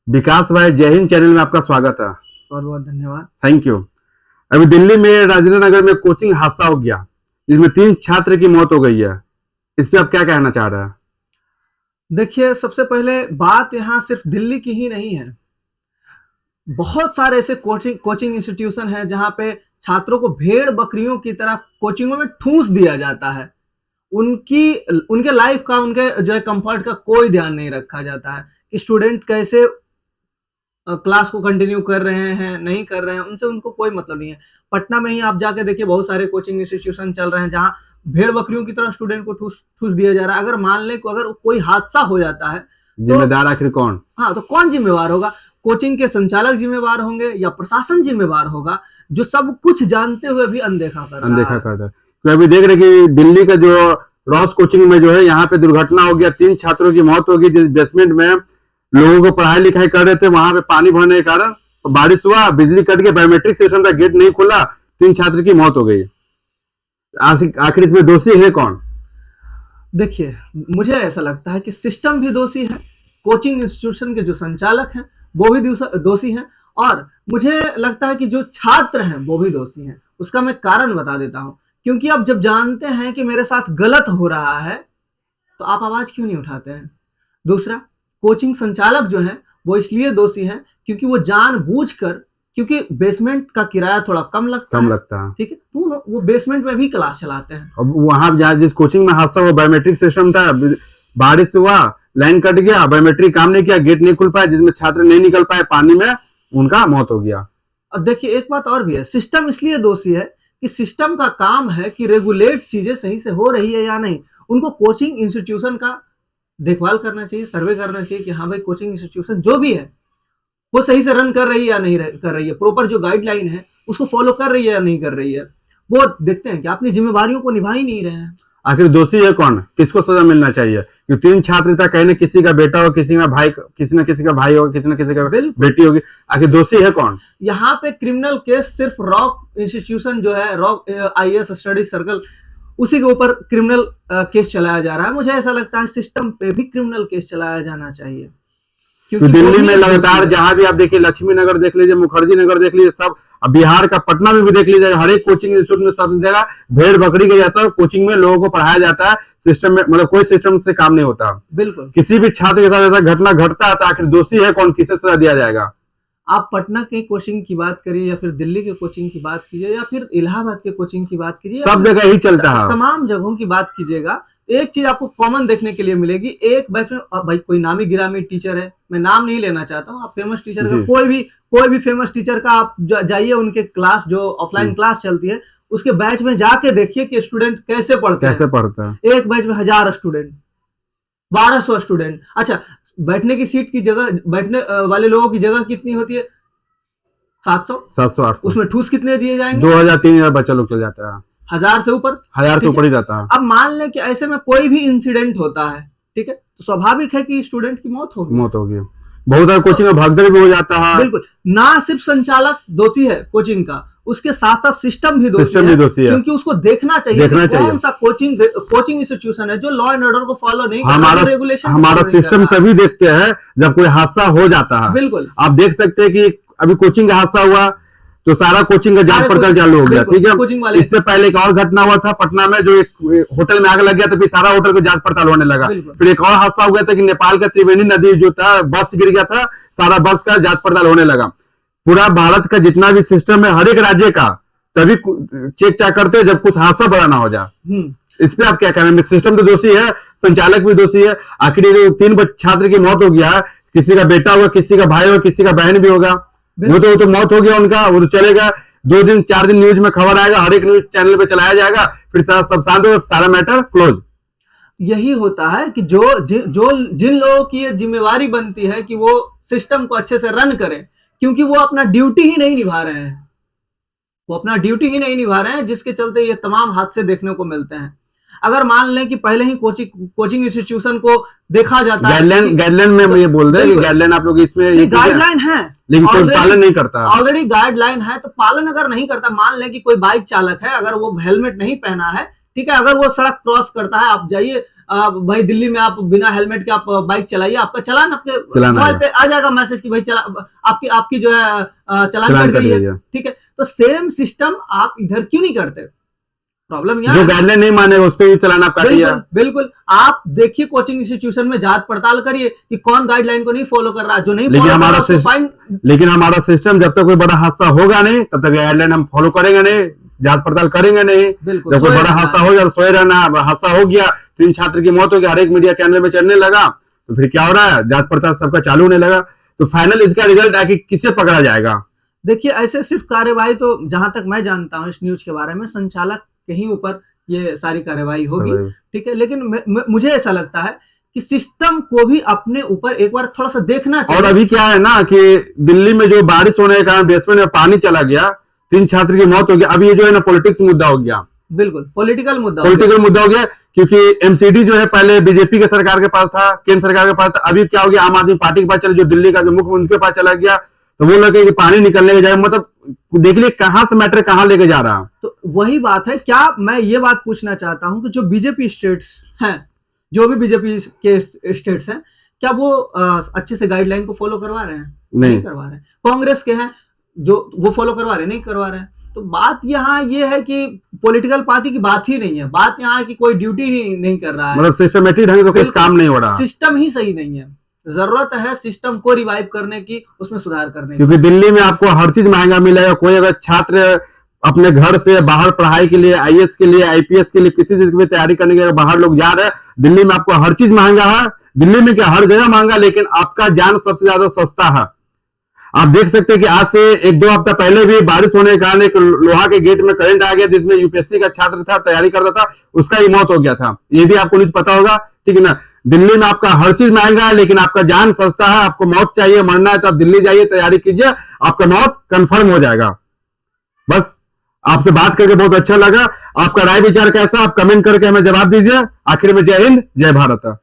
विकास भाई, जय हिंद चैनल में आपका स्वागत है। बहुत बहुत धन्यवाद। Thank you. अभी दिल्ली में राजेंद्र नगर में कोचिंग हादसा हो गया, जिसमें 3 छात्र की मौत हो गई है। इस पे आप क्या कहना चाह रहे हैं? देखिए, सबसे पहले बात यहाँ सिर्फ दिल्ली की ही नहीं है। बहुत सारे ऐसे कोचिंग इंस्टीट्यूशन है जहाँ पे छात्रों को भेड़ बकरियों की तरह कोचिंगों में ठूंस दिया जाता है। उनकी उनके लाइफ का, उनके जो है कंफर्ट का कोई ध्यान नहीं रखा जाता है कि स्टूडेंट कैसे क्लास को कंटिन्यू कर रहे हैं, नहीं कर रहे हैं, उनसे उनको कोई मतलब नहीं है। पटना में ही आप जाके देखिए, बहुत सारे कोचिंग इंस्टीट्यूशन चल रहे हैं जहाँ भेड़ बकरियों की तरह स्टूडेंट को ठूस ठूस दिया जा रहा है। अगर मान लें कि अगर कोई हादसा हो जाता है तो जिम्मेदार आखिर कौन? हाँ, तो कौन जिम्मेवार होगा? कोचिंग के संचालक जिम्मेवार होंगे या प्रशासन जिम्मेवार होगा, जो सब कुछ जानते हुए भी अनदेखा कर रहा है। तो अभी देख रहे कि दिल्ली का जो रॉस कोचिंग में जो है, यहाँ पे दुर्घटना हो गया, 3 छात्रों की मौत हो गई। जिस बेसमेंट में लोगों को पढ़ाई लिखाई कर रहे थे, वहां पे पानी भरने के कारण बारिश हुआ, बिजली कट के बायोमेट्रिक सिस्टम का गेट नहीं खुला, 3 छात्र की मौत हो गई। आखिर इसमें दोषी है कौन? देखिए, मुझे ऐसा लगता है कि सिस्टम भी दोषी है, कोचिंग इंस्टीट्यूशन के जो संचालक हैं वो भी दोषी हैं, और मुझे लगता है कि जो छात्र हैं वो भी दोषी हैं। उसका मैं कारण बता देता हूं। क्योंकि आप जब जानते हैं कि मेरे साथ गलत हो रहा है तो आप आवाज क्यों नहीं उठाते हैं? दूसरा, कोचिंग संचालक जो है वो इसलिए दोषी है क्योंकि वो जानबूझकर, क्योंकि बेसमेंट का किराया थोड़ा कम लगता है, ठीक है, तो वो बेसमेंट में भी क्लास चलाते हैं। अब वहां जिस कोचिंग में हादसा हुआ, बायोमेट्रिक सिस्टम था, बारिश हुआ, लाइन कट गया, बायोमेट्रिक काम नहीं किया, गेट नहीं खुल पाया, जिसमें छात्र नहीं निकल पाए, पानी में उनका मौत हो गया। अब देखिए, एक बात और भी है, सिस्टम इसलिए दोषी है कि सिस्टम का काम है कि रेगुलेट चीजें सही से हो रही है या नहीं। उनको कोचिंग इंस्टीट्यूशन का देखभाल करना चाहिए, सर्वे करना चाहिए कि हाँ भाई, कोचिंग इंस्टीट्यूशन जो भी है वो सही से रन कर रही है या नहीं कर रही है, प्रॉपर जो गाइडलाइन है उसको फॉलो कर रही है या नहीं कर रही है। वो देखते हैं कि अपनी जिम्मेदारियों को निभा ही नहीं रहे हैं। आखिर दोषी है कौन? किसको सजा मिलना चाहिए? क्योंकि 3 छात्र था, कहीं किसी का बेटा हो, किसी का भाई, किसी न किसी का भाई होगा, किसी न किसी का बेटी होगी। आखिर दोषी है कौन? यहाँ पे क्रिमिनल केस सिर्फ रॉक इंस्टीट्यूशन जो है, रॉक IAS स्टडी सर्कल, उसी के ऊपर क्रिमिनल केस चलाया जा रहा है। मुझे ऐसा लगता है सिस्टम पे भी क्रिमिनल केस चलाया जाना चाहिए। क्योंकि दिल्ली में लगातार जहां भी आप देखिए, लक्ष्मी नगर देख लीजिए, मुखर्जी नगर देख लीजिए, सब बिहार का पटना में भी देख लीजिए, हर एक कोचिंग इंस्टीट्यूट में सब जगह भेड़ बकरी के जाता है, कोचिंग में लोगों को पढ़ाया जाता है, सिस्टम में मतलब कोई सिस्टम से काम नहीं होता। बिल्कुल, किसी भी छात्र के साथ ऐसा घटना घटता है तो आखिर दोषी है कौन? किसे सजा दिया जाएगा? आप पटना के कोचिंग की बात करिए, या फिर दिल्ली के कोचिंग की बात कीजिए, या फिर इलाहाबाद के कोचिंग की बात कीजिए, सब जगह ही चलता है। तमाम जगहों की बात कीजिएगा, एक चीज आपको कॉमन देखने के लिए मिलेगी। एक बैच में भाई कोई नामी गिरामी टीचर है, मैं नाम नहीं लेना चाहता हूँ, आप फेमस टीचर का कोई भी फेमस टीचर का आप जाइए, उनके क्लास जो ऑफलाइन क्लास चलती है उसके बैच में जाके देखिए कि स्टूडेंट कैसे पढ़ते हैं। एक बैच में 1000 स्टूडेंट, 1200 स्टूडेंट। अच्छा, बैठने की सीट की जगह, बैठने वाले लोगों की जगह कितनी होती है? 700 800। उसमें ठूस कितने दिए जाएंगे? 2000 3000 बच्चा लोग चल जाता है। 1000 से ऊपर, 1000 से ऊपर ही रहता है। अब मान लें कि ऐसे में कोई भी इंसिडेंट होता है, ठीक है, तो स्वाभाविक है कि स्टूडेंट की मौत होगी। बहुत सारे कोचिंग में भगदड़ भी हो जाता है। बिल्कुल, ना सिर्फ संचालक दोषी है कोचिंग का, उसके साथ साथ सिस्टम भी दोषी है, क्योंकि उसको देखना चाहिए कौन सा कोचिंग इंस्टीट्यूशन है जो लॉ एंड ऑर्डर को फॉलो नहीं करता, रेगुलेशन। हमारा सिस्टम तभी देखते हैं जब कोई हादसा हो जाता है। बिल्कुल, आप देख सकते हैं कि अभी कोचिंग का हादसा हुआ तो सारा कोचिंग का जांच पड़ताल चालू हो गया, ठीक है। इससे पहले एक और घटना हुआ था पटना में, जो एक होटल में आग लग गया था, फिर सारा होटल को जांच पड़ताल होने लगा। फिर एक और हादसा हो गया था कि नेपाल का त्रिवेणी नदी जो था, बस गिर गया था, सारा बस का जांच पड़ताल होने लगा। पूरा भारत का जितना भी सिस्टम है, हर एक राज्य का तभी चेक चाक करते हैं जब कुछ हादसा बड़ा ना हो जाए। इस पे आप क्या कहना है? सिस्टम तो दोषी है, संचालक भी दोषी है। आखिर 3 छात्र की मौत हो गया, किसी का बेटा होगा, किसी का भाई होगा, किसी का बहन भी होगा, वो तो मौत हो गया उनका, वो तो चलेगा। 2 दिन 4 दिन न्यूज में खबर आएगा, हर एक न्यूज चैनल पे चलाया जाएगा, फिर सब शांत हो, सारा मैटर क्लोज। यही होता है कि जिन लोगों की ये जिम्मेवारी बनती है कि वो सिस्टम को अच्छे से रन करें, क्योंकि वो अपना ड्यूटी ही नहीं निभा रहे हैं, जिसके चलते ये तमाम हादसे देखने को मिलते हैं। अगर मान लें कि पहले ही कोचिंग इंस्टीट्यूशन को देखा जाता है, गाइडलाइन में ये बोल रहे हैं, गाइडलाइन आप लोग इसमें गाइडलाइन है, लेकिन कोई पालन नहीं करता। ऑलरेडी गाइडलाइन है, तो पालन अगर नहीं करता, मान लें कि कोई बाइक चालक है, अगर वो हेलमेट नहीं पहना है, ठीक है, अगर वो सड़क क्रॉस करता है, आप जाइए भाई दिल्ली में आप बिना हेलमेट के आप बाइक चलाइए, आपका चालान आपके मोबाइल पे आ जाएगा मैसेज कि भाई आपकी जो है चालान कट गई है। ठीक है, तो सेम सिस्टम आप इधर क्यों नहीं करते? प्रॉब्लम यहाँ जो गाइडलाइन नहीं मानेगा उस पर भी चालान आप काटिए। बिल्कुल आप देखिए कोचिंग इंस्टीट्यूशन में जांच पड़ताल करिए कि कौन गाइडलाइन को नहीं फॉलो कर रहा है, जो नहीं लेकिन फॉलो हमारा कर रहा है। लेकिन हमारा सिस्टम जब तक कोई बड़ा हादसा होगा नहीं तब तक गाइडलाइन हम फॉलो करेंगे नहीं, जांच पड़ताल करेंगे नहीं। जब कोई बड़ा हादसा हो जाए सोए रहना, हादसा हो गया 3 छात्र की मौत हो गई, हर एक मीडिया चैनल में चलने लगा, तो फिर क्या हो रहा है, जांच पड़ताल सबका चालू होने लगा, तो फाइनल इसका रिजल्ट है कि किसे पकड़ा जाएगा। देखिए ऐसे सिर्फ कार्यवाही तो जहां तक मैं जानता हूं इस न्यूज के बारे में संचालक के ही ऊपर ये सारी कार्यवाही होगी। ठीक है, लेकिन मुझे ऐसा लगता है कि सिस्टम को भी अपने ऊपर एक बार थोड़ा सा देखना चाहिए। और अभी क्या है ना कि दिल्ली में जो बारिश होने के कारण बेसमेंट में पानी चला गया, 3 छात्र की मौत हो गई, अभी ये जो है ना पॉलिटिक्स मुद्दा हो गया। बिल्कुल पॉलिटिकल मुद्दा हो गया, क्योंकि एमसीडी जो है पहले बीजेपी के सरकार के पास था, केंद्र सरकार के पास था, अभी क्या हो गया आम आदमी पार्टी के पास चला, जो दिल्ली का जो मुख्यमंत्री उनके पास चला गया, तो वो लगे कि पानी निकलने के जाए, मतलब देख लीजिए कहां से मैटर कहां लेके जा रहा। तो वही बात है, क्या मैं ये बात पूछना चाहता हूं कि जो बीजेपी स्टेट्स हैं, जो भी बीजेपी के स्टेट्स हैं, क्या वो अच्छे से गाइडलाइन को फॉलो करवा रहे हैं? नहीं करवा रहे हैं। कांग्रेस के हैं जो वो फॉलो करवा रहे, नहीं करवा रहे हैं। तो बात यहाँ ये है कि पॉलिटिकल पार्टी की बात ही नहीं है, बात यहाँ है कि कोई ड्यूटी नहीं कर रहा है, मतलब सिस्टमेटिक ढंग से कुछ काम नहीं हो रहा, सिस्टम ही सही नहीं है। जरूरत है सिस्टम को रिवाइव करने की, उसमें सुधार करने की। क्योंकि दिल्ली में आपको हर चीज महंगा मिलेगा। कोई अगर छात्र अपने घर से बाहर पढ़ाई के लिए, आईएएस के लिए, आईपीएस के लिए, किसी चीज की तैयारी करने के लिए बाहर लोग जा रहे हैं, दिल्ली में आपको हर चीज महंगा है। दिल्ली में क्या हर जगह महंगा, लेकिन आपका जान सबसे ज्यादा सस्ता है। आप देख सकते हैं कि आज से 1-2 हफ्ता पहले भी बारिश होने के कारण एक लोहा के गेट में करंट आ गया, जिसमें यूपीएससी का छात्र था, तैयारी करता था, उसका ही मौत हो गया था। ये भी आपको न्यूज पता होगा, ठीक है ना। दिल्ली में आपका हर चीज महंगा है, लेकिन आपका जान सस्ता है। आपको मौत चाहिए, मरना है तो आप दिल्ली जाइए, तैयारी कीजिए, आपका मौत कंफर्म हो जाएगा। बस आपसे बात करके बहुत अच्छा लगा। आपका राय विचार कैसा, आप कमेंट करके हमें जवाब दीजिए। आखिर में जय हिंद, जय भारत।